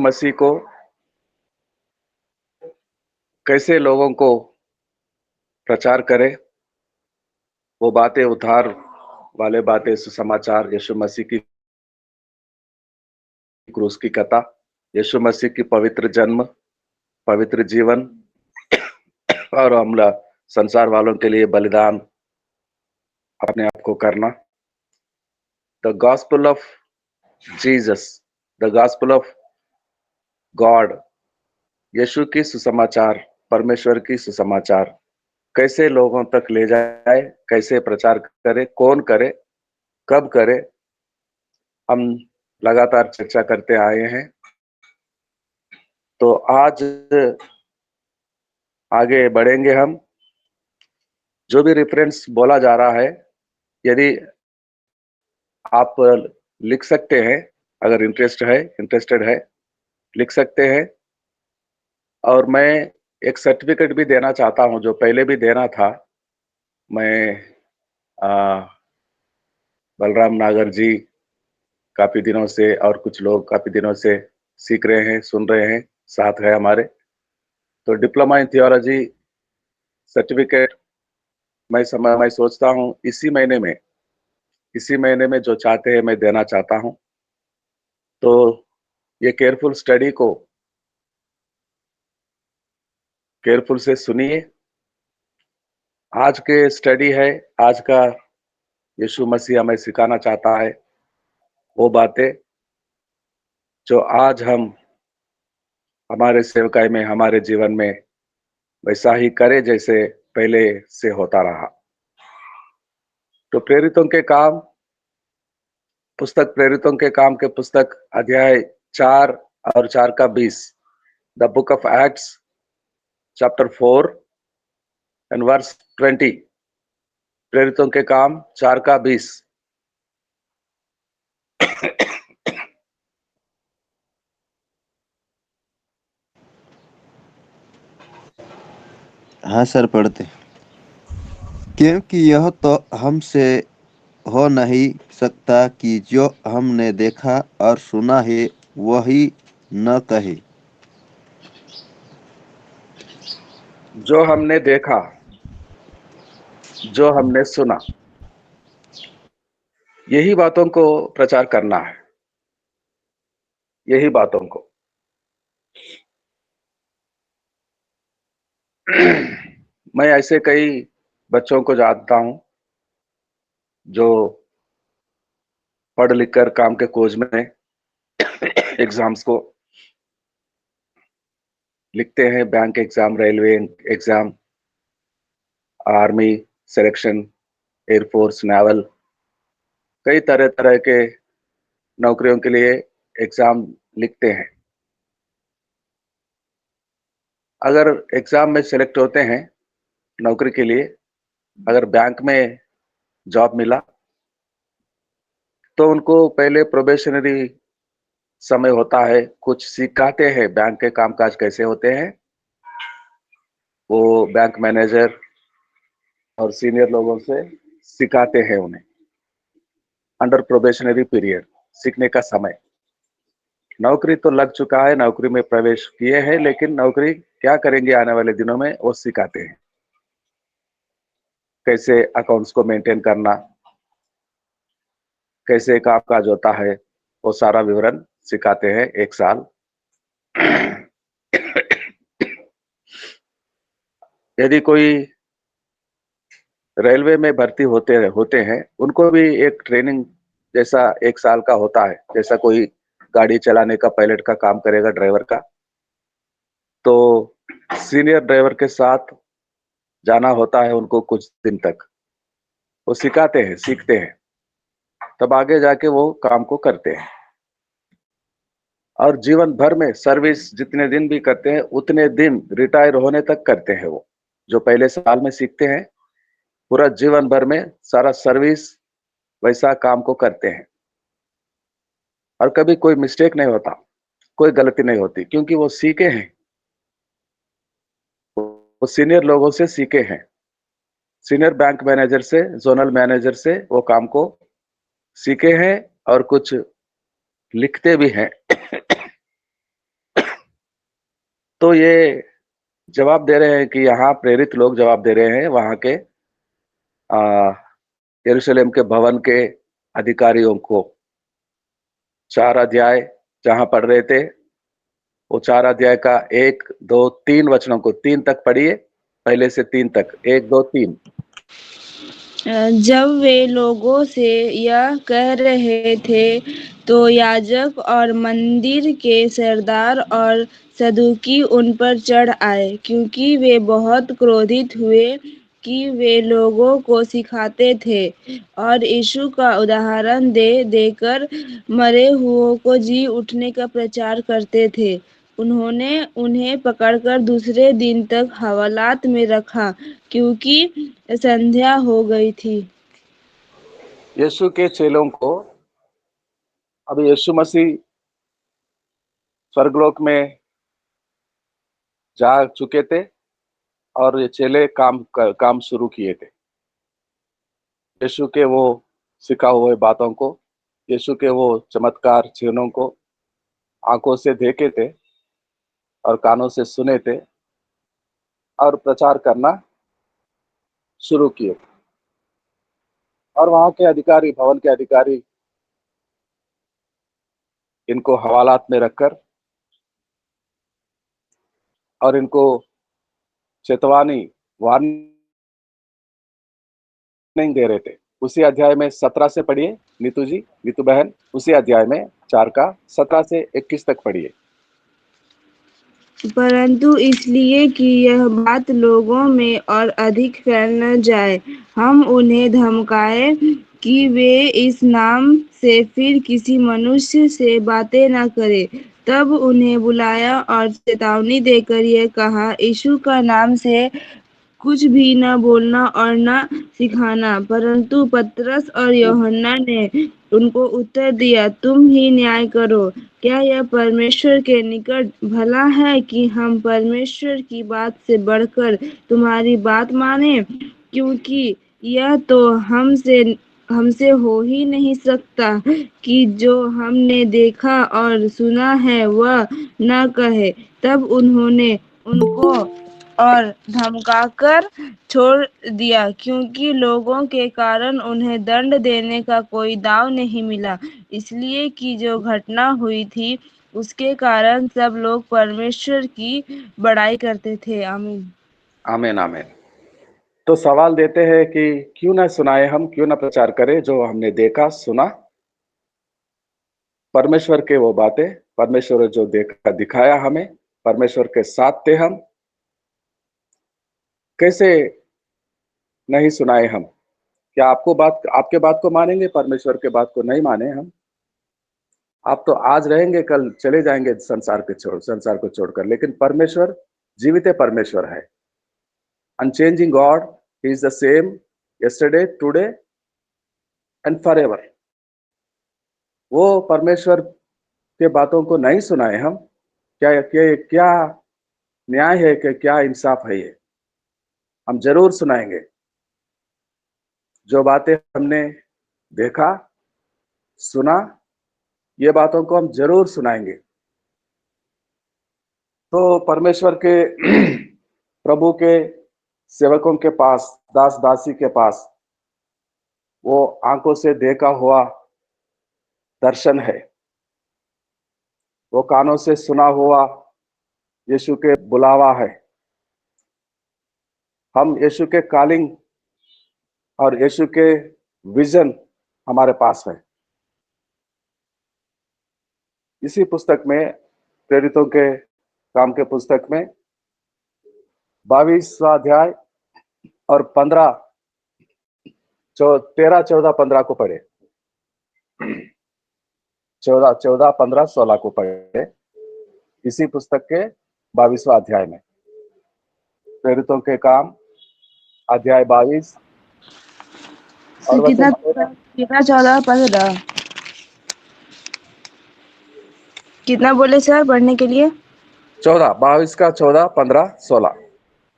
मसीह को कैसे लोगों को प्रचार करे, वो बातें उद्धार वाले बातें, सुसमाचार, यीशु मसीह की क्रूस की कथा, यीशु मसीह की पवित्र जन्म, पवित्र जीवन और हमला संसार वालों के लिए बलिदान अपने आप को करना। The gospel of Jesus, the gospel of God, Yeshu की सुसमाचार, परमेश्वर की सुसमाचार कैसे लोगों तक ले जाए, कैसे प्रचार करे, कौन करे, कब करे, हम लगातार चर्चा करते आए हैं। तो आज आगे बढ़ेंगे हम। जो भी रेफरेंस बोला जा रहा है, यदि आप लिख सकते हैं, अगर इंटरेस्टेड है, लिख सकते हैं। और मैं एक सर्टिफिकेट भी देना चाहता हूं, जो पहले भी देना था। मैं बलराम नागर जी काफी दिनों से और कुछ लोग काफी दिनों से सीख रहे हैं, सुन रहे हैं, साथ है हमारे। तो डिप्लोमा इन थियोलॉजी सर्टिफिकेट मैं सोचता हूं इसी महीने में जो चाहते हैं मैं देना चाहता हूं। तो ये केयरफुल से सुनिए। आज के स्टडी है, आज का यीशु मसीह हमें सिखाना चाहता है वो बातें जो आज हम हमारे सेवकाई में, हमारे जीवन में वैसा ही करे जैसे पहले से होता रहा। तो प्रेरितों के काम के पुस्तक अध्याय 4 और 4 का 20, the book of Acts chapter 4 and verse 20। प्रेरितों के काम 4 का 20। हाँ सर, पढ़ते। क्योंकि यह तो हमसे हो नहीं सकता कि जो हमने देखा और सुना है वही न कहे। जो हमने देखा, जो हमने सुना, यही बातों को प्रचार करना है, यही बातों को। मैं ऐसे कई बच्चों को जानता हूं जो पढ़ लिख कर काम के खोज में एग्जाम्स को लिखते हैं, bank exam, railway exam, army selection, air force, naval, कई तरह तरह के नौकरियों के लिए एग्जाम लिखते हैं। अगर एग्जाम में सेलेक्ट होते हैं नौकरी के लिए, अगर बैंक में जॉब मिला, तो उनको पहले प्रोबेशनरी समय होता है, कुछ सिखाते हैं बैंक के कामकाज कैसे होते हैं। वो बैंक मैनेजर और सीनियर लोगों से सिखाते हैं उन्हें अंडर प्रोबेशनरी पीरियड, सीखने का समय। नौकरी तो लग चुका है, नौकरी में प्रवेश किए हैं, लेकिन नौकरी क्या करेंगे आने वाले दिनों में वो सिखाते हैं। कैसे अकाउंट्स को मेंटेन करना, कैसे कामकाज होता है, वो सारा विवरण सिखाते हैं 1 साल। यदि कोई रेलवे में भर्ती होते हैं, उनको भी एक ट्रेनिंग जैसा 1 साल का होता है, जैसा कोई गाड़ी चलाने का, पायलट का काम करेगा, ड्राइवर का। तो सीनियर ड्राइवर के साथ जाना होता है उनको कुछ दिन तक, वो सिखाते हैं, सीखते हैं, तब आगे जाके वो काम को करते हैं। और जीवन भर में सर्विस जितने दिन भी करते हैं, उतने दिन रिटायर होने तक करते हैं। वो जो पहले साल में सीखते हैं, पूरा जीवन भर में सारा सर्विस वैसा काम को करते हैं। और कभी कोई मिस्टेक नहीं होता, कोई गलती नहीं होती, क्योंकि वो सीखे हैं, वो सीनियर लोगों से सीखे हैं, सीनियर बैंक मैनेजर से, जोनल मैनेजर से वो काम को सीखे हैं और कुछ लिखते भी हैं। तो ये जवाब दे रहे हैं कि यहाँ प्रेरित लोग जवाब दे रहे हैं वहाँ के यरूशलेम के भवन के अधिकारियों को। 4 अध्याय जहाँ पढ़ रहे थे, वो 4 अध्याय का 1, 2, 3 वचनों को 3 तक पढ़िए, पहले से 3 तक, 1, 2, 3। जब वे लोगों से यह कह रहे थे तो याजक और मंदिर के सरदार और सदूकी उन पर चढ़ आए, क्योंकि वे बहुत क्रोधित हुए कि वे लोगों को सिखाते थे और यीशु का उदाहरण दे देकर मरे हुओं को जी उठने का प्रचार करते थे। उन्होंने उन्हें पकड़कर दूसरे दिन तक हवालात में रखा, क्योंकि संध्या हो गई थी। यीशु के चेलों को, अभी यीशु मसीह स्वर्गलोक में जा चुके थे और ये चेले काम शुरू किए थे। यीशु के वो सिखा हुए बातों को, यीशु के वो चमत्कार चिन्हों को आंखों से देखे थे और कानों से सुने थे और प्रचार करना शुरू किए। और वहाँ के अधिकारी, भवन के अधिकारी, इनको हवालात में रखकर और इनको चेतावनी, वार्निंग दे रहे थे। उसी अध्याय में 17 से पढ़िए नीतू जी, नीतू बहन, उसी अध्याय में 4 का 17 से 21 तक पढ़िए। परंतु इसलिए कि यह बात लोगों में और अधिक फैल न जाए, हम उन्हें धमकाए कि वे इस नाम से फिर किसी मनुष्य से बातें न करें। तब उन्हें बुलाया और चेतावनी देकर यह कहा, यीशु का नाम से कुछ भी न बोलना और न सिखाना। परंतु पतरस और यूहन्ना ने उनको उत्तर दिया, तुम ही न्याय करो। क्या यह परमेश्वर के निकट भला है कि हम परमेश्वर की बात से बढ़कर तुम्हारी बात माने? क्योंकि यह तो हमसे हो ही नहीं सकता कि जो हमने देखा और सुना है वह न कहे। तब उन्होंने उनको और धमकाकर छोड़ दिया, क्योंकि लोगों के कारण उन्हें दंड देने का कोई दाव नहीं मिला, इसलिए कि जो घटना हुई थी उसके कारण सब लोग परमेश्वर की बड़ाई करते थे। आमीन। आमीन, आमीन। तो सवाल देते हैं कि क्यों ना सुनाए हम, क्यों ना प्रचार करें जो हमने देखा सुना। परमेश्वर के वो बातें, परमेश्वर जो देखा दिखाया हमें, परमेश्वर के साथ थे हम, कैसे नहीं सुनाए हम? क्या आपके बात को मानेंगे, परमेश्वर के बात को नहीं माने हम? आप तो आज रहेंगे, कल चले जाएंगे संसार को छोड़कर, लेकिन परमेश्वर जीवित परमेश्वर है। Unchanging God, he is the same yesterday, today and forever. वो परमेश्वर के बातों को नहीं सुनाए हम, क्या न्याय है, कि क्या इंसाफ है? ये हम जरूर सुनाएंगे। जो बातें हमने देखा सुना, ये बातों को हम जरूर सुनाएंगे। तो परमेश्वर के प्रभु के सेवकों के पास, दास दासी के पास वो आंखों से देखा हुआ दर्शन है, वो कानों से सुना हुआ यीशु के बुलावा है। हम यीशु के कॉलिंग और यीशु के विजन हमारे पास है। इसी पुस्तक में, प्रेरितों के काम के पुस्तक में 22वां अध्याय और 13, 14, 15 को पढ़े। 14, 15, 16 को पढ़े। इसी पुस्तक के 22वां अध्याय में, प्रेरितों के काम अध्याय 22 और कितना वचन कितना 14-15 कितना बोले सर पढ़ने के लिए? 14, 22 का 14, 15, 16।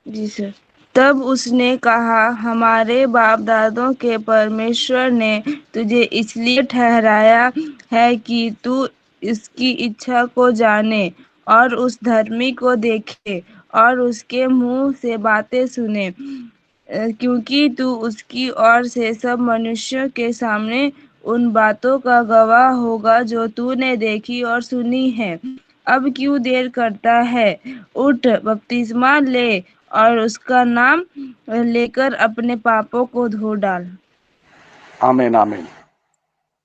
जी सर। तब उसने कहा, हमारे बाप दादों के परमेश्वर ने तुझे इसलिए ठहराया है कि तू इसकी इच्छा को जाने और उस धर्मी को देखे और उसके मुंह से बातें सुने, क्योंकि तू उसकी ओर से सब मनुष्यों के सामने उन बातों का गवाह होगा जो तूने देखी और सुनी है। अब क्यों देर करता है? उठ, बपतिस्मा ले और उसका नाम लेकर अपने पापों को धो डाल। आमीन आमीन।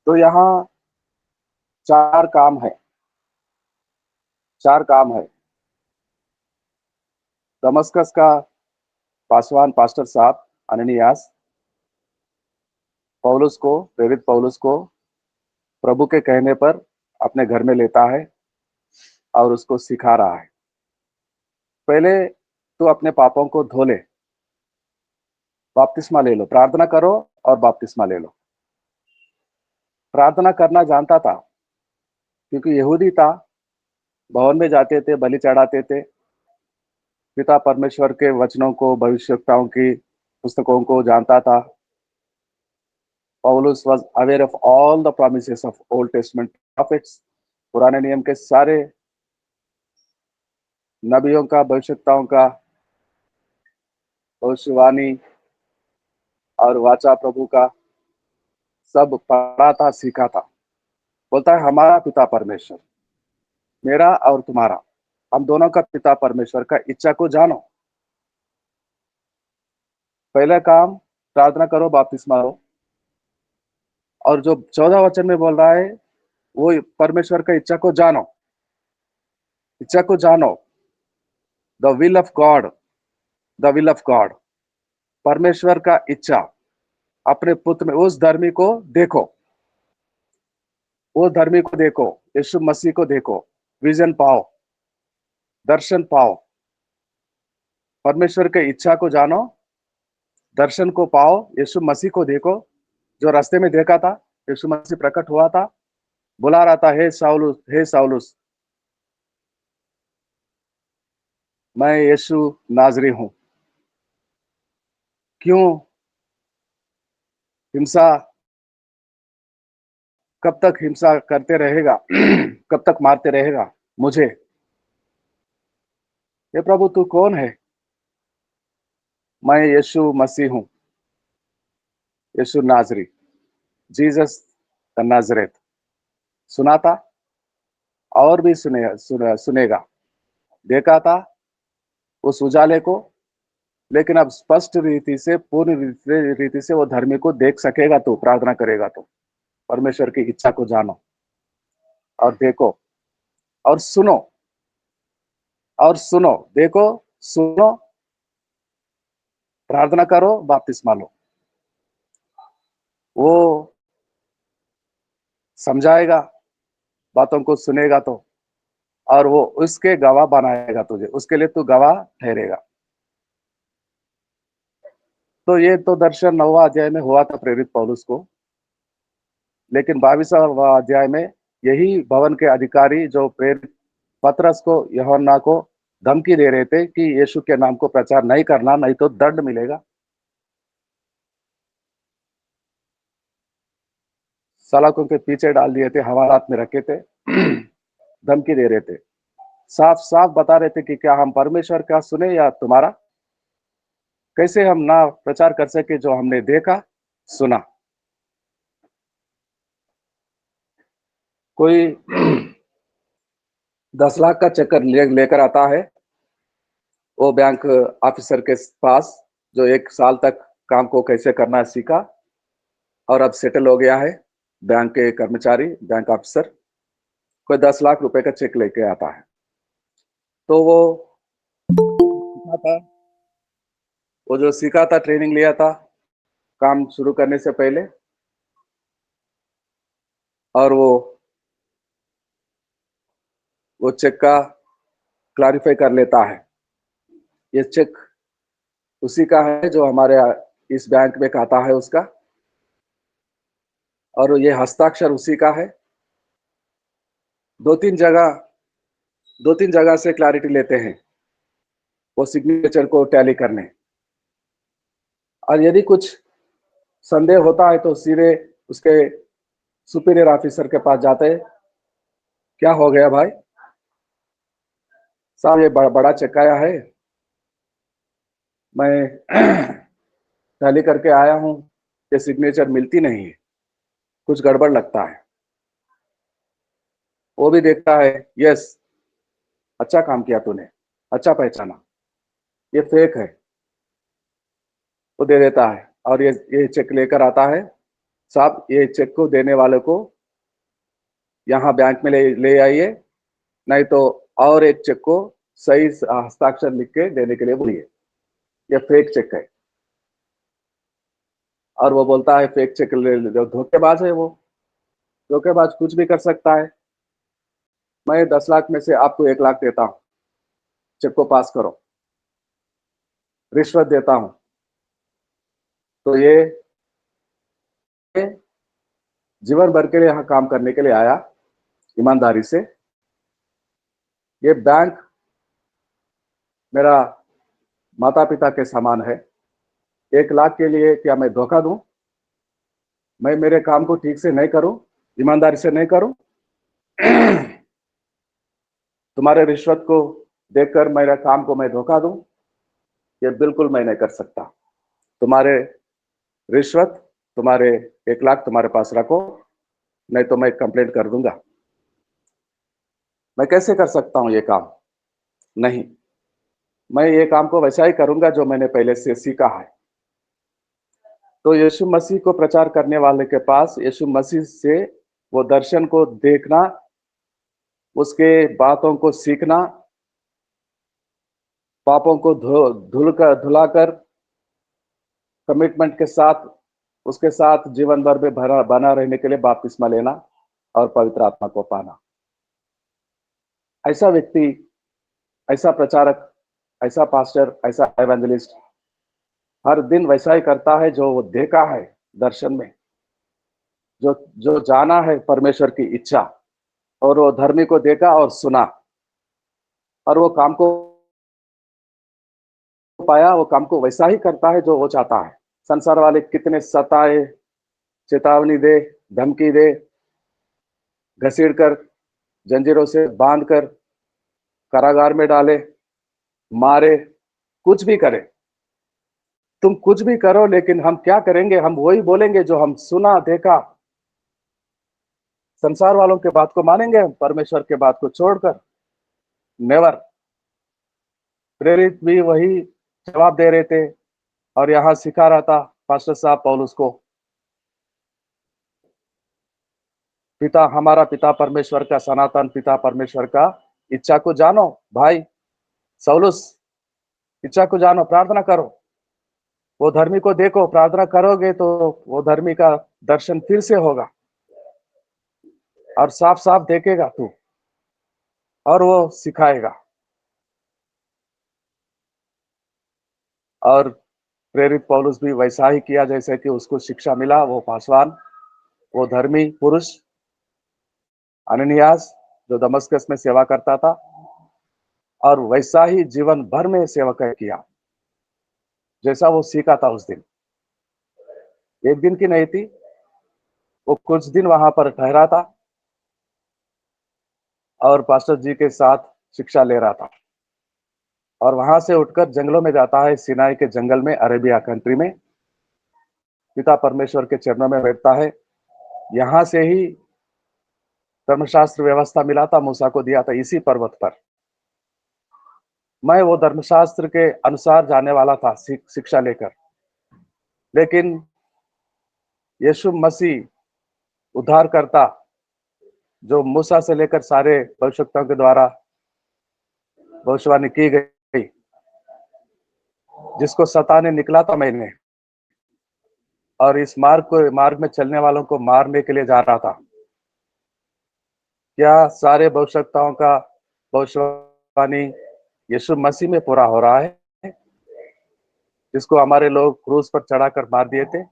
तो यहाँ चार काम है, चार काम है। दमस्कस का पासवान पास्टर साहब अननियास पौलुस को, प्रेरित पौलुस को प्रभु के कहने पर अपने घर में लेता है और उसको सिखा रहा है। पहले तो अपने पापों को धो ले, बपतिस्मा ले लो, प्रार्थना करो और बपतिस्मा ले लो। प्रार्थना करना जानता था क्योंकि यहूदी था, भवन में जाते थे, बलि चढ़ाते थे, पिता परमेश्वर के वचनों को, भविष्यवक्ताओं की पुस्तकों को जानता था। Paulus was aware of all the promises of Old Testament prophets, पुराने नियम के सारे नबियों का, भविष्यवक्ताओं का भविष्यवाणी और वाचा प्रभु का सब पढ़ा था, सीखा था। बोलता है हमारा पिता परमेश्वर, मेरा और तुम्हारा, हम दोनों का पिता परमेश्वर का इच्छा को जानो। पहला काम प्रार्थना करो, बपतिस्मा लो। और जो 14 वचन में बोल रहा है वो परमेश्वर का इच्छा को जानो, इच्छा को जानो। The will of God, the will of God, परमेश्वर का इच्छा अपने पुत्र में। उस धर्मी को देखो, वो धर्मी को देखो, यीशु मसीह को देखो, विजन पाओ, दर्शन पाओ। परमेश्वर के इच्छा को जानो, दर्शन को पाओ, यीशु मसीह को देखो। जो रास्ते में देखा था, यीशु मसीह प्रकट हुआ था, बुला रहा था, हे साउलुस, हे साउलुस, मैं यीशु नाजरी हूं। क्यों हिंसा, कब तक हिंसा करते रहेगा? कब तक मारते रहेगा मुझे? ये प्रभु तू कौन है? मैं यीशु मसीह हूं, यीशु नाजरी, जीसस द नाजरेथ। सुना था और भी सुनेगा। देखा था उस उजाले को, लेकिन अब स्पष्ट रीति से, पूर्ण रीति से वो धर्मी को देख सकेगा तो, प्रार्थना करेगा तो। परमेश्वर की इच्छा को जानो और देखो और सुनो, और सुनो, देखो, सुनो, प्रार्थना करो, बपतिस्मा लो। वो समझाएगा, बातों को सुनेगा तो, और वो उसके गवाह बनाएगा तुझे, उसके लिए तू गवाह ठहरेगा। तो ये तो दर्शन 9वां अध्याय में हुआ था प्रेरित पौलुस को, लेकिन 22वां अध्याय में यही भवन के अधिकारी जो प्रेरित पतरस को, यूहन्ना को धमकी दे रहे थे कि यीशु के नाम को प्रचार नहीं करना, नहीं तो दंड मिलेगा। सलाखों के पीछे डाल दिए थे, हवालात में रखे थे, धमकी दे रहे थे, साफ साफ बता रहे थे कि क्या हम परमेश्वर का सुने या तुम्हारा? कैसे हम ना प्रचार कर सके जो हमने देखा सुना? कोई 10 लाख का चक्कर लेकर आता है वो बैंक ऑफिसर के पास, जो 1 साल तक काम को कैसे करना सीखा और अब सेटल हो गया है, बैंक के कर्मचारी, बैंक ऑफिसर। कोई 10 लाख रुपए का चेक लेके आता है, तो था वो जो सीखा था, ट्रेनिंग लिया था काम शुरू करने से पहले, और वो चेक का क्लैरिफाई कर लेता है। ये चेक उसी का है जो हमारे इस बैंक में खाता है उसका, और ये हस्ताक्षर उसी का है। दो तीन जगह से क्लैरिटी लेते हैं वो सिग्नेचर को टैली करने। और यदि कुछ संदेह होता है तो सीधे उसके सुपीरियर ऑफिसर के पास जाते हैं, क्या हो गया भाई, साहब ये बड़ा चेक आया है, मैं टैली करके आया हूँ, ये सिग्नेचर मिलती नहीं है, कुछ गड़बड़ लगता है। वो भी देखता है, यस, अच्छा काम किया तूने, अच्छा पहचाना, ये फेक है, वो दे देता है और ये चेक लेकर आता है। साहब ये चेक को देने वाले को यहाँ बैंक में ले आइए, नहीं तो और एक चेक को सही हस्ताक्षर लिख के देने के लिए बोलिए, ये फेक चेक है। और वो बोलता है फेक चेक जो धोखेबाज है, वो धोखेबाज कुछ भी कर सकता है। मैं 10 लाख में से आपको 1 लाख देता हूँ, चेक को पास करो, रिश्वत देता हूँ। तो ये जीवन भर के लिए यहाँ काम करने के लिए आया, ईमानदारी से। ये बैंक मेरा माता पिता के समान है। 1 लाख के लिए क्या मैं धोखा दूं? मैं मेरे काम को ठीक से नहीं करूं, ईमानदारी से नहीं करूं, तुम्हारे रिश्वत को देखकर मेरे काम को मैं धोखा दूं, ये बिल्कुल मैं नहीं कर सकता। तुम्हारे रिश्वत, तुम्हारे 1 लाख तुम्हारे पास रखो, नहीं तो मैं कंप्लेंट कर दूंगा। मैं कैसे कर सकता हूं ये काम? नहीं, मैं ये काम को वैसा ही करूंगा जो मैंने पहले से सीखा है। तो यीशु मसीह को प्रचार करने वाले के पास यीशु मसीह से वो दर्शन को देखना, उसके बातों को सीखना, पापों को धुलाकर कमिटमेंट के साथ उसके साथ जीवन भर में बना रहने के लिए बपतिस्मा लेना और पवित्र आत्मा को पाना। ऐसा व्यक्ति, ऐसा प्रचारक, ऐसा पास्टर, ऐसा एवेंजलिस्ट हर दिन वैसा ही करता है जो वो देखा है दर्शन में, जो जो जाना है परमेश्वर की इच्छा, और वो धर्मी को देखा और सुना और वो काम को पाया, वो काम को वैसा ही करता है जो वो चाहता है। संसार वाले कितने सताए, चेतावनी दे, धमकी दे, घसीड़ कर, जंजीरों से बांध कर कारागार में डाले, मारे, कुछ भी करे, तुम कुछ भी करो, लेकिन हम क्या करेंगे? हम वही बोलेंगे जो हम सुना देखा। संसार वालों के बात को मानेंगे हम, परमेश्वर के बात को छोड़कर? नेवर। प्रेरित भी वही जवाब दे रहे थे और यहाँ सिखा रहा था पास्टर साहब पौलुस को। पिता, हमारा पिता परमेश्वर का, सनातन पिता परमेश्वर का इच्छा को जानो भाई सौलुस, इच्छा को जानो, प्रार्थना करो, वो धर्मी को देखो, प्रार्थना करोगे तो वो धर्मी का दर्शन फिर से होगा और साफ साफ देखेगा तू, और वो सिखाएगा। और प्रेरित पौलुस भी वैसा ही किया जैसे कि उसको शिक्षा मिला। वो पासवान, वो धर्मी पुरुष अननियास जो दमस्कस में सेवा करता था, और वैसा ही जीवन भर में सेवा किया जैसा वो सीखा था उस दिन। एक दिन की नहीं थी, वो कुछ दिन वहां पर ठहरा था और पास्टर जी के साथ शिक्षा ले रहा था, और वहां से उठकर जंगलों में जाता है, सिनाई के जंगल में, अरेबिया कंट्री में, पिता परमेश्वर के चरणों में बैठता है। यहाँ से ही धर्मशास्त्र व्यवस्था मिला था, मूसा को दिया था इसी पर्वत पर। मैं वो धर्मशास्त्र के अनुसार जाने वाला था शिक्षा लेकर, लेकिन यीशु मसीह उद्धारकर्ता जो मूसा से लेकर सारे भविष्यवक्ताओं के द्वारा भविष्यवाणी की गई, जिसको सताने निकला था मैंने, और इस मार्ग में चलने वालों को मारने के लिए जा रहा था। क्या सारे भविष्यवक्ताओं का भविष्यवाणी यीशु मसीह में पूरा हो रहा है, जिसको हमारे लोग क्रूस पर चढ़ाकर मार दिए थे,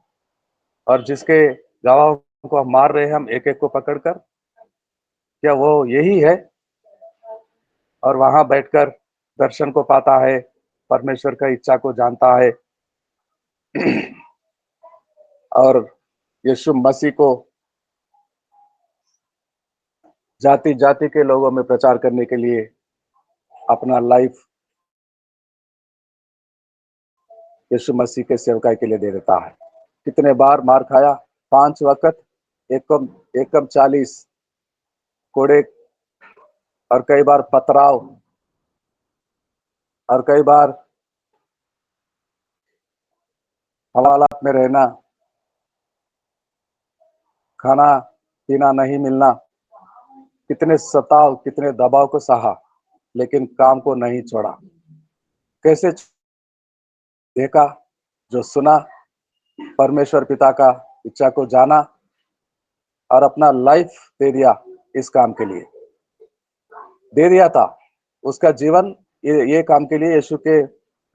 और जिसके गवाहों को हम मार रहे हैं, हम एक एक को पकड़कर? क्या वो यही है? और वहां बैठकर दर्शन को पाता है, परमेश्वर का इच्छा को जानता है, और यीशु मसीह को जाति जाति के लोगों में प्रचार करने के लिए अपना लाइफ यीशु मसीह के सेवकाई के लिए दे देता है। कितने बार मार खाया, 5 वक्त, एक कम 40 कोड़े, और कई बार पथराव, और कई बार हवालात में रहना, खाना पीना नहीं मिलना, कितने सताव, कितने दबाव को सहा, लेकिन काम को नहीं छोड़ा। कैसे देखा, जो सुना, परमेश्वर पिता का इच्छा को जाना और अपना लाइफ दे दिया इस काम के लिए, दे दिया था उसका जीवन ये काम के लिए, यीशु के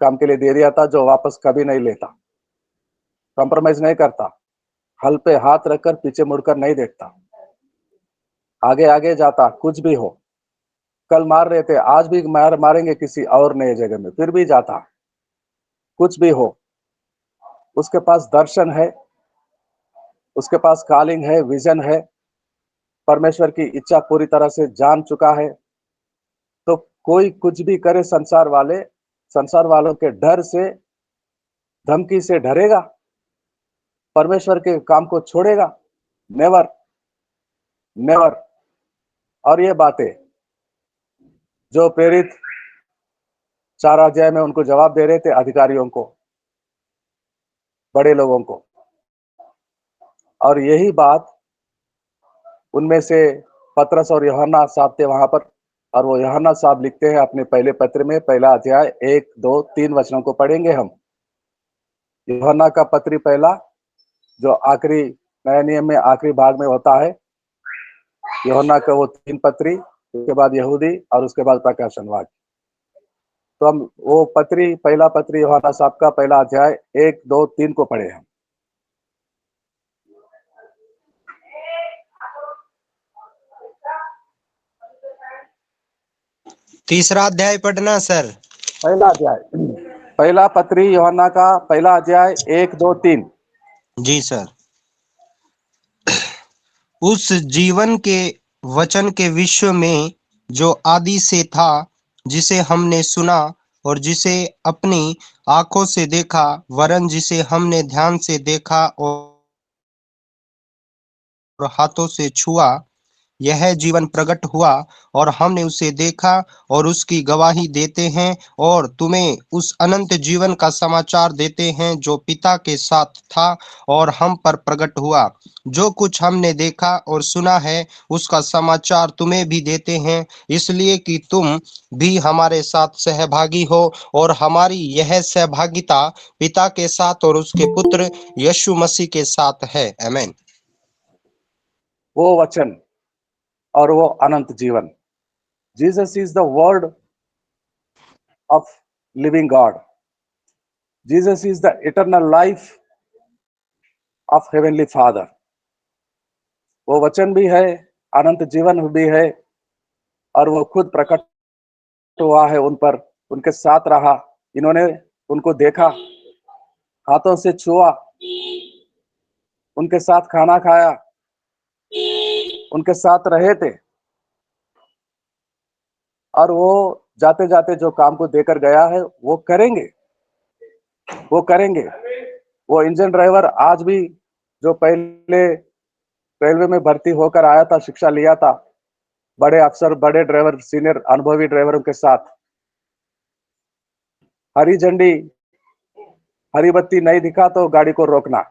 काम के लिए दे दिया था, जो वापस कभी नहीं लेता, कॉम्प्रोमाइज नहीं करता, हल पे हाथ रखकर पीछे मुड़कर नहीं देखता, आगे आगे जाता, कुछ भी हो। कल मार रहे थे, आज भी मारेंगे किसी और नए जगह में, फिर भी जाता, कुछ भी हो। उसके पास दर्शन है, उसके पास कॉलिंग है, विजन है, परमेश्वर की इच्छा पूरी तरह से जान चुका है। तो कोई कुछ भी करे, संसार वालों के डर से, धमकी से डरेगा, परमेश्वर के काम को छोड़ेगा? Never, never. और ये बातें जो प्रेरित 4 अध्याय में उनको जवाब दे रहे थे, अधिकारियों को, बड़े लोगों को, और यही बात उनमें से पतरस और यूहन्ना साहब थे वहां पर, और वो यूहन्ना साहब लिखते हैं अपने पहले पत्र में, पहला अध्याय 1, 2, 3 वचनों को पढ़ेंगे हम। यूहन्ना का पत्री पहला, जो आखिरी नए नियम में आखिरी भाग में होता है, यूहन्ना का वो 3 पत्री, उसके बाद यहूदी, और उसके बाद प्रकाशनवाद। तो हम वो पत्री, पहला पत्री यूहन्ना साहब का पहला अध्याय 1, 2, 3 को पढ़े हम। तीसरा अध्याय पढ़ना सर। पहला अध्याय, पहला पत्री यूहन्ना का पहला अध्याय 1, 2, 3। जी सर। उस जीवन के वचन के विश्व में जो आदि से था, जिसे हमने सुना और जिसे अपनी आंखों से देखा, वरन जिसे हमने ध्यान से देखा और हाथों से छुआ, यह जीवन प्रकट हुआ और हमने उसे देखा और उसकी गवाही देते हैं, और तुम्हें उस अनंत जीवन का समाचार देते हैं जो पिता के साथ था और हम पर प्रकट हुआ। जो कुछ हमने देखा और सुना है उसका समाचार तुम्हें भी देते हैं, इसलिए कि तुम भी हमारे साथ सहभागी हो, और हमारी यह सहभागिता पिता के साथ और उसके पुत्र यीशु मसीह के साथ है। आमीन। वो वचन और वो अनंत जीवन, Jesus is the word of living God, Jesus is the eternal life of heavenly father. वो वचन भी है, अनंत जीवन भी है, और वो खुद प्रकट हुआ है उन पर, उनके साथ रहा, इन्होंने उनको देखा, हाथों से छुआ, उनके साथ खाना खाया, उनके साथ रहे थे, और वो जाते जाते जो काम को देकर गया है वो करेंगे, वो करेंगे। वो इंजन ड्राइवर आज भी, जो पहले रेलवे में भर्ती होकर आया था, शिक्षा लिया था, बड़े अफसर, बड़े ड्राइवर, सीनियर अनुभवी ड्राइवरों के साथ, हरी झंडी, हरी बत्ती नहीं दिखा तो गाड़ी को रोकना,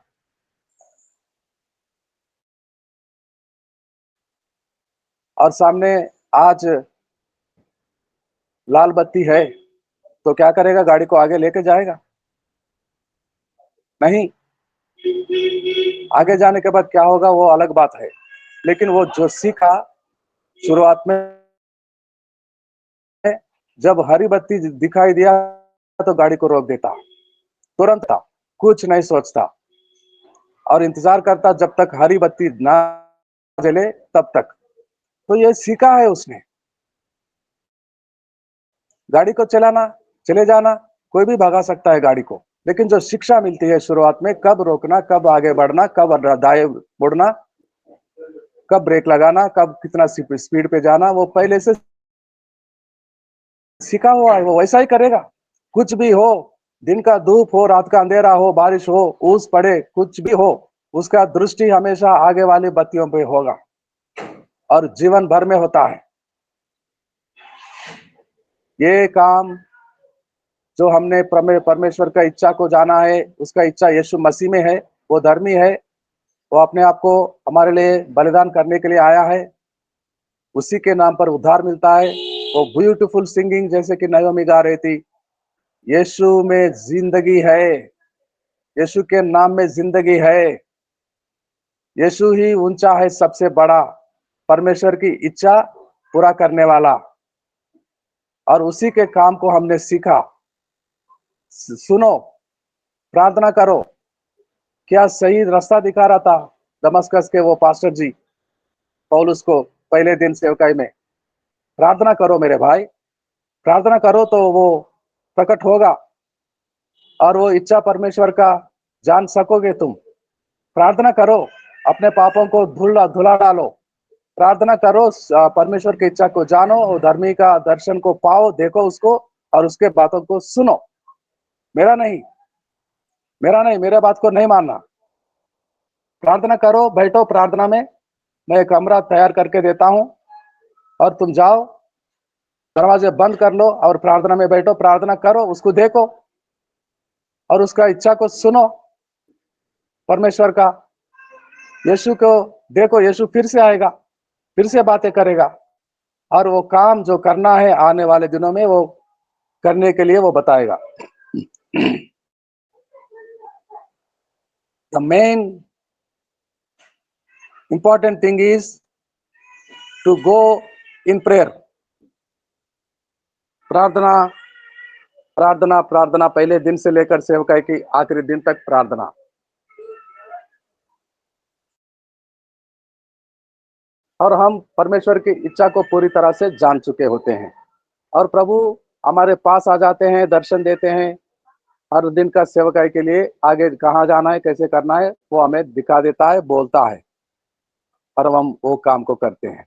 और सामने आज लाल बत्ती है तो क्या करेगा? गाड़ी को आगे लेके जाएगा? नहीं। आगे जाने के बाद क्या होगा वो अलग बात है, लेकिन वो जो सीखा शुरुआत में, जब हरी बत्ती दिखाई दिया तो गाड़ी को रोक देता, तुरंत था, कुछ नहीं सोचता, और इंतजार करता जब तक हरी बत्ती ना जले तब तक। तो ये सीखा है उसने, गाड़ी को चलाना, चले जाना, कोई भी भगा सकता है गाड़ी को, लेकिन जो शिक्षा मिलती है शुरुआत में, कब रोकना, कब आगे बढ़ना, कब दाएं मुड़ना, कब ब्रेक लगाना, कब कितना स्पीड पे जाना, वो पहले से सीखा हुआ है वो वैसा ही करेगा। कुछ भी हो, दिन का धूप हो, रात का अंधेरा हो, बारिश हो, ओस पड़े, कुछ भी हो, उसका दृष्टि हमेशा आगे वाली बत्तियों पे होगा और जीवन भर में होता है। ये काम जो हमने परमेश्वर का इच्छा को जाना है, उसका इच्छा यीशु मसीह में है, वो धर्मी है, वो अपने आप को हमारे लिए बलिदान करने के लिए आया है, उसी के नाम पर उद्धार मिलता है। वो ब्यूटीफुल सिंगिंग जैसे कि नयोमी गा रही थी, यीशु में जिंदगी है, यीशु के नाम में जिंदगी है, यीशु ही ऊंचा है सबसे बड़ा, परमेश्वर की इच्छा पूरा करने वाला, और उसी के काम को हमने सीखा। सुनो, प्रार्थना करो। क्या सही रास्ता दिखा रहा था दमस्कस के वो पास्टर जी पौलुस को पहले दिन सेवकाई में। प्रार्थना करो मेरे भाई, प्रार्थना करो तो वो प्रकट होगा और वो इच्छा परमेश्वर का जान सकोगे तुम। प्रार्थना करो, अपने पापों को धुला डालो, प्रार्थना करो, परमेश्वर की इच्छा को जानो और धर्मी का दर्शन को पाओ, देखो उसको और उसके बातों को सुनो। मेरा नहीं, मेरे बात को नहीं मानना। प्रार्थना करो, बैठो प्रार्थना में, मैं एक कमरा तैयार करके देता हूं और तुम जाओ, दरवाजे बंद कर लो और प्रार्थना में बैठो, प्रार्थना करो, उसको देखो और उसका इच्छा को सुनो परमेश्वर का। यीशु को देखो, यीशु फिर से आएगा, फिर से बातें करेगा और वो काम जो करना है आने वाले दिनों में वो करने के लिए वो बताएगा। The main important thing is to go in prayer. प्रार्थना प्रार्थना प्रार्थना, पहले दिन से लेकर सेवकाई की आखिरी दिन तक प्रार्थना। और हम परमेश्वर की इच्छा को पूरी तरह से जान चुके होते हैं और प्रभु हमारे पास आ जाते हैं, दर्शन देते हैं, हर दिन का सेवकाई के लिए आगे कहाँ जाना है, कैसे करना है, वो हमें दिखा देता है, बोलता है और हम वो काम को करते हैं।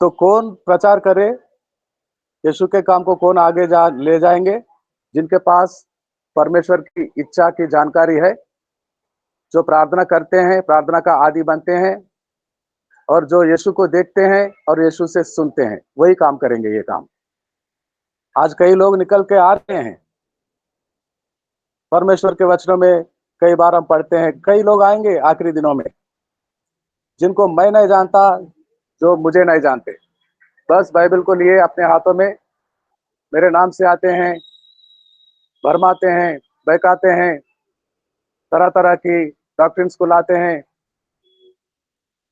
तो कौन प्रचार करे यीशु के काम को, कौन आगे ले जाएंगे? जिनके पास परमेश्वर की इच्छा की जानकारी है, जो प्रार्थना करते हैं, प्रार्थना का आदी बनते हैं और जो यीशु को देखते हैं और यीशु से सुनते हैं, वही काम करेंगे ये काम। आज कई लोग निकल के आ रहे हैं परमेश्वर के वचनों में, कई बार हम पढ़ते हैं, कई लोग आएंगे आखिरी दिनों में जिनको मैं नहीं जानता, जो मुझे नहीं जानते, बस बाइबल को लिए अपने हाथों में मेरे नाम से आते हैं, भरमाते हैं, बहकाते हैं, तरह तरह की डॉक्ट्रिन्स को लाते हैं,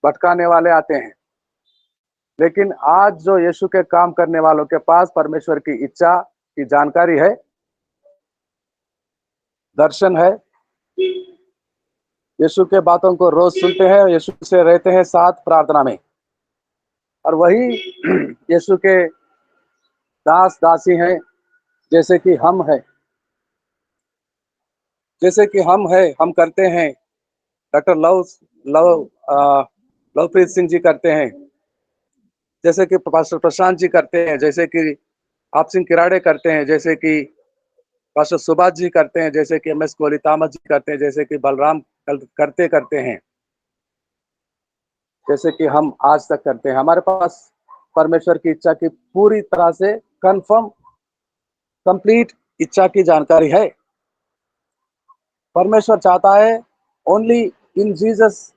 भटकाने वाले आते हैं। लेकिन आज जो यीशु के काम करने वालों के पास परमेश्वर की इच्छा की जानकारी है, दर्शन है, यीशु के बातों को रोज सुनते हैं, यीशु से रहते हैं साथ प्रार्थना में, और वही यीशु के दास दासी हैं, जैसे कि हम हैं, जैसे कि हम हैं, हम करते हैं। डॉक्टर लव लवप्रीत सिंह जी करते हैं, जैसे कि पास्टर प्रशांत जी करते हैं, जैसे कि आप सिंह किराड़े करते हैं, जैसे कि पास्टर सुभाष जी करते हैं, जैसे कि MS कोहली तामस जी करते हैं, जैसे कि बलराम करते हैं, जैसे कि हम आज तक करते हैं। हमारे पास परमेश्वर की इच्छा की पूरी तरह से कंफर्म कंप्लीट इच्छा की जानकारी है। परमेश्वर चाहता है ओनली इन जीसस,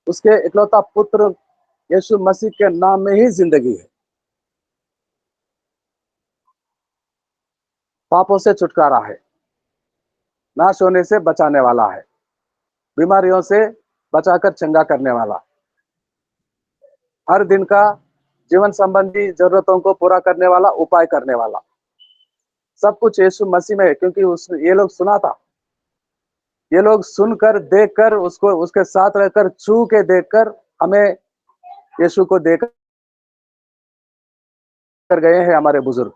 उसके इकलौता पुत्र यीशु मसीह के नाम में ही जिंदगी है, पापों से छुटकारा है, नाश होने से बचाने वाला है, बीमारियों से बचाकर चंगा करने वाला, हर दिन का जीवन संबंधी जरूरतों को पूरा करने वाला, उपाय करने वाला, सब कुछ यीशु मसीह में है। क्योंकि ये लोग सुना था, ये लोग सुनकर देखकर उसको, उसके साथ रहकर छू के देखकर हमें यीशु को देख कर गए हैं हमारे बुजुर्ग।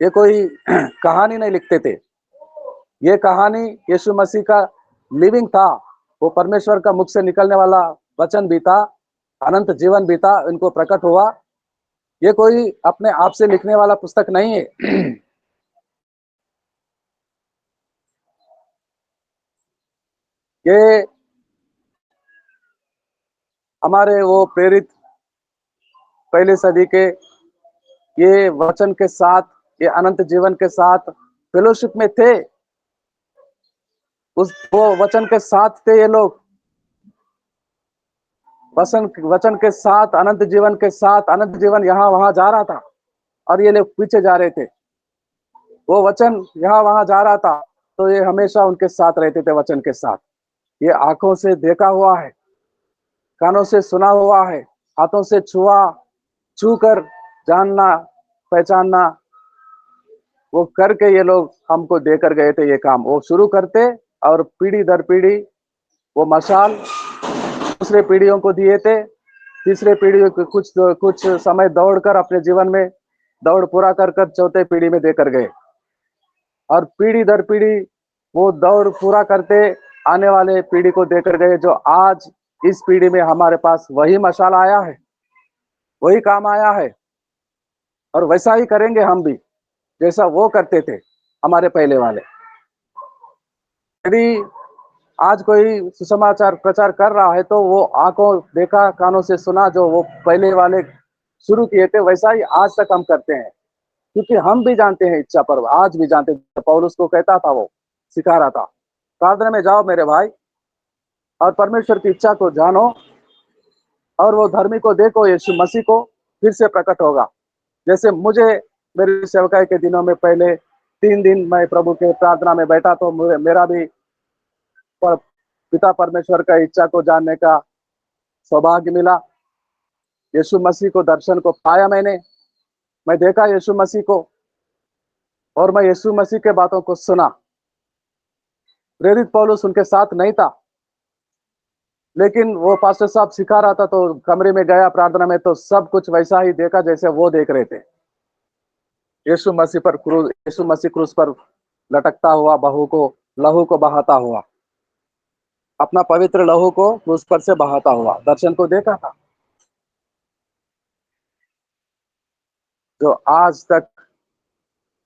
ये कोई कहानी नहीं लिखते थे, ये कहानी यीशु मसीह का लिविंग था, वो परमेश्वर का मुख से निकलने वाला वचन भी था, अनंत जीवन भी था, इनको प्रकट हुआ ये कोई अपने आप से लिखने वाला पुस्तक नहीं है। ये हमारे वो प्रेरित पहली सदी के ये वचन के साथ, ये अनंत जीवन के साथ फेलोशिप में थे। उस वो वचन के साथ थे ये लोग, वचन के साथ, अनंत जीवन के साथ। अनंत जीवन यहाँ वहां जा रहा था और ये लोग पीछे जा रहे थे। वो वचन यहाँ वहां जा रहा था, तो ये हमेशा उनके साथ रहते थे, वचन के साथ। ये आंखों से देखा हुआ है, कानों से सुना हुआ है, हाथों से छू कर जानना, पहचानना, वो करके ये लोग हमको देकर गए थे। ये काम वो शुरू करते और पीढ़ी दर पीढ़ी वो मशाल दूसरे पीढ़ियों को दिए थे। तीसरे पीढ़ी को कुछ कुछ समय दौड़कर अपने जीवन में दौड़ पूरा कर कर चौथे पीढ़ी में देकर गए, और पीढ़ी दर पीढ़ी वो दौड़ पूरा करते आने वाले पीढ़ी को देकर गए, जो आज इस पीढ़ी में हमारे पास वही मशाल आया है, वही काम आया है। और वैसा ही करेंगे हम भी, जैसा वो करते थे हमारे पहले वाले। यदि आज कोई सुसमाचार प्रचार कर रहा है, तो वो आंखों देखा, कानों से सुना, जो वो पहले वाले शुरू किए थे, वैसा ही आज तक हम करते हैं। क्योंकि हम भी जानते हैं इच्छा पर्व, आज भी जानते थे। पौलुस को कहता था, वो सिखा रहा था, प्रार्थना में जाओ मेरे भाई, और परमेश्वर की इच्छा को जानो, और वो धर्मी को देखो, यीशु मसीह को फिर से प्रकट होगा। जैसे मुझे मेरी सेवकाई के दिनों में पहले 3 दिन मैं प्रभु के प्रार्थना में बैठा, तो मेरा भी पिता परमेश्वर का इच्छा को जानने का सौभाग्य मिला। यीशु मसीह को दर्शन को पाया मैं देखा यीशु मसीह को, और मैं यीशु मसीह के बातों को सुना। प्रेरित पौलुस उनके साथ नहीं था, लेकिन वो पास्टर साहब सिखा रहा था, तो कमरे में गया प्रार्थना में, तो सब कुछ वैसा ही देखा जैसे वो देख रहे थे। यीशु मसीह क्रूस पर लटकता हुआ, लहू को बहाता हुआ, अपना पवित्र लहू को क्रूस पर से बहाता हुआ दर्शन को देखा था। जो आज तक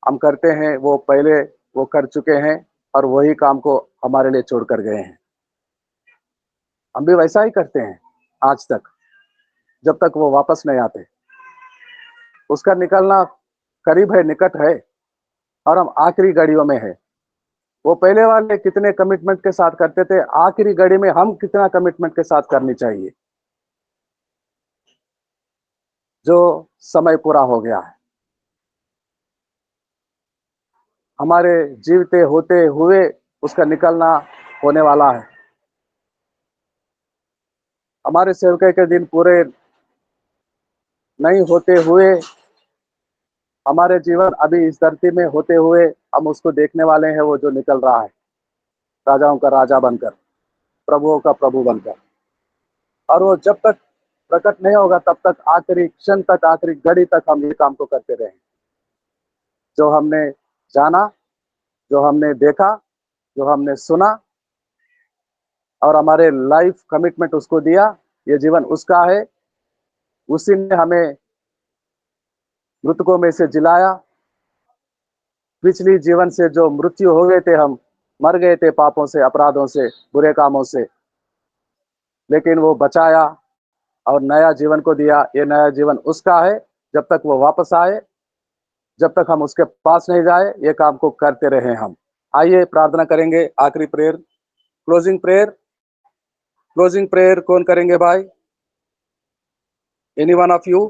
हम करते हैं, वो पहले वो कर चुके हैं, और वही काम को हमारे लिए छोड़ कर गए हैं। हम भी वैसा ही करते हैं आज तक, जब तक वो वापस नहीं आते। उसका निकलना करीब है, निकट है, और हम आखिरी घड़ियों में है। वो पहले वाले कितने कमिटमेंट के साथ करते थे, आखिरी घड़ी में हम कितना कमिटमेंट के साथ करनी चाहिए, जो समय पूरा हो गया है। हमारे जीवते होते हुए उसका निकलना होने वाला है। हमारे सेवकाई के दिन पूरे नहीं होते हुए, हमारे जीवन अभी इस धरती में होते हुए, हम उसको देखने वाले हैं, वो जो निकल रहा है, राजाओं का राजा बनकर, प्रभुओं का प्रभु बनकर। और वो जब तक प्रकट नहीं होगा, तब तक आखिरी क्षण तक, आखिरी घड़ी तक हम ये काम को करते रहे। जो हमने जाना, जो हमने देखा, जो हमने सुना, और हमारे लाइफ कमिटमेंट उसको दिया, ये जीवन उसका है। उसी ने हमें मृतकों में से जिलाया। पिछली जीवन से जो मृत्यु हो गए थे, हम मर गए थे पापों से, अपराधों से, बुरे कामों से, लेकिन वो बचाया और नया जीवन को दिया। ये नया जीवन उसका है, जब तक वो वापस आए, जब तक हम उसके पास नहीं जाए, ये काम को करते रहे हम। आइए प्रार्थना करेंगे, आखिरी prayer, closing prayer. Closing prayer कौन करेंगे भाई? Any one of you?